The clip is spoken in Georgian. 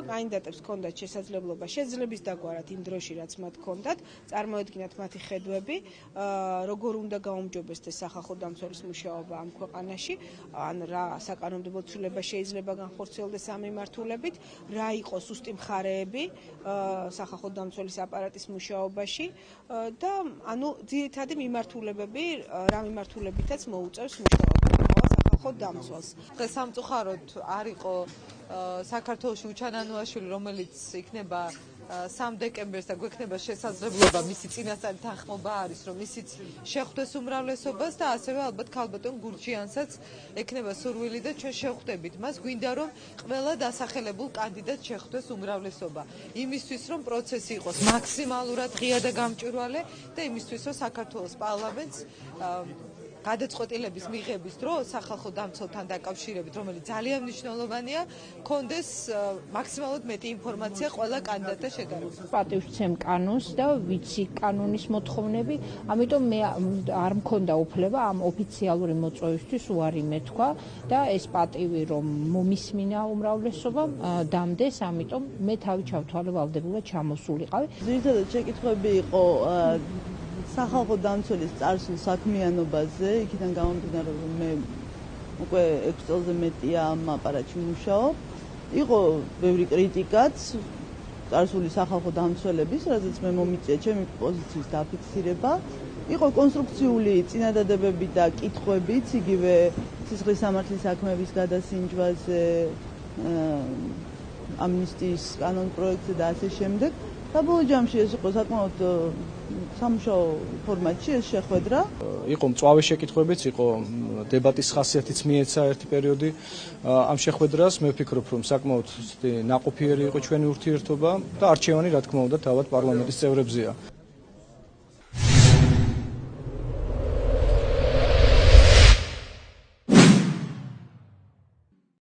კანდიდატებს ჰქონდათ შესაძლებლობა შეძლების დაგვარად იმ დროში, რაც მათ ჰქონდათ, წარმოედგინათ მათი ხედვები, როგორ უნდა გაუმჯობესდეს სახალხო დამცველის მუშაობა ამ ქვეყანაში, ან რა საკანონმდებლო ცვლილება შეიძლება განხორციელდეს ამ მიმართულებით, რა იყოს უსტი მხარეები სახალხო დამცველის აპარატის მუშაობაში და ანუ ძირითადი მიმართულებები, რა მიმართულებითაც მოუწევს მუშაობა სახალხო დამცველს. დღეს სამწუხაროდ არ იყო საქართველოში უჩანანუაშვილი, რომელიც იქნება 3 დეკემბერს და გვექნება შესაძლებლობა მისი წინასწარი თანხმობა არის, რომ ისიც შეხვდეს უმრავლესობას და ასევე ალბათ ქალბატონ გურჯიანსაც ექნება სურვილი და ჩვენ შევხვდებით მას, გვინდა რომ ყველა დასახელებულ კანდიდატს შეხვდეს უმრავლესობა. იმისთვის რომ პროცესი იყოს მაქსიმალურად ღია და გამჭვირვალე და იმისთვის რომ საქართველოს პარლამენტს გადაწყვეტილების მიღების დრო სახალხო დამცველთან დაკავშირებით, რომელიც ძალიან მნიშვნელოვანია, კონდეს მაქსიმალურად მეტი ინფორმაცია ყველა კანდიდატთან შედარებით. პატივცემ კანონს და ვიცი კანონის მოთხოვნები, ამიტომ მე არ მქონდა უფლება ამ ოფიციალური მოწვევისთვის უარი მეთქვა და ეს პატივი რომ მომისმინა უმრავლესობამ დამდეს, ამიტომ მე თავი ჩავთვალე ვალდებულად ჩამოსულიყავი. ძირითადად შეკითხვები იყო სახალხო დამცველის წარსულ საქმიანობაზე, იქიდან გამომდინარე რომ მე უკვე 6 წელზე მეტია ამ აპარატში მუშაობ. იყო ბევრი კრიტიკაც წარსული სახალხო დამცველების, რადგან მე მომიწია ჩემი პოზიციის დაფიქსირება. იყო კონსტრუქციული წინადადებები და კითხვებიც, იგივე სისხლის სამართლის საქმეების გადასინჯვაზე, ამნისტიის კანონ პროექტზე და ასე შემდეგ. საბოლოო ჯამში ეს იყო საკმაოდ სამუშაო ფორმატში ეს შეხვედრა. იყო მწვავე შეკითხვებიც, იყო დებატის ხასიათიც მიეცა ერთი პერიოდი ამ შეხვედრას. მე ვფიქრობ, რომ საკმაოდ ნაყოფიერი იყო ჩვენი ურთიერთობა და არჩევანი, რა თქმა უნდა, თავად პარლამენტის წევრებზეა.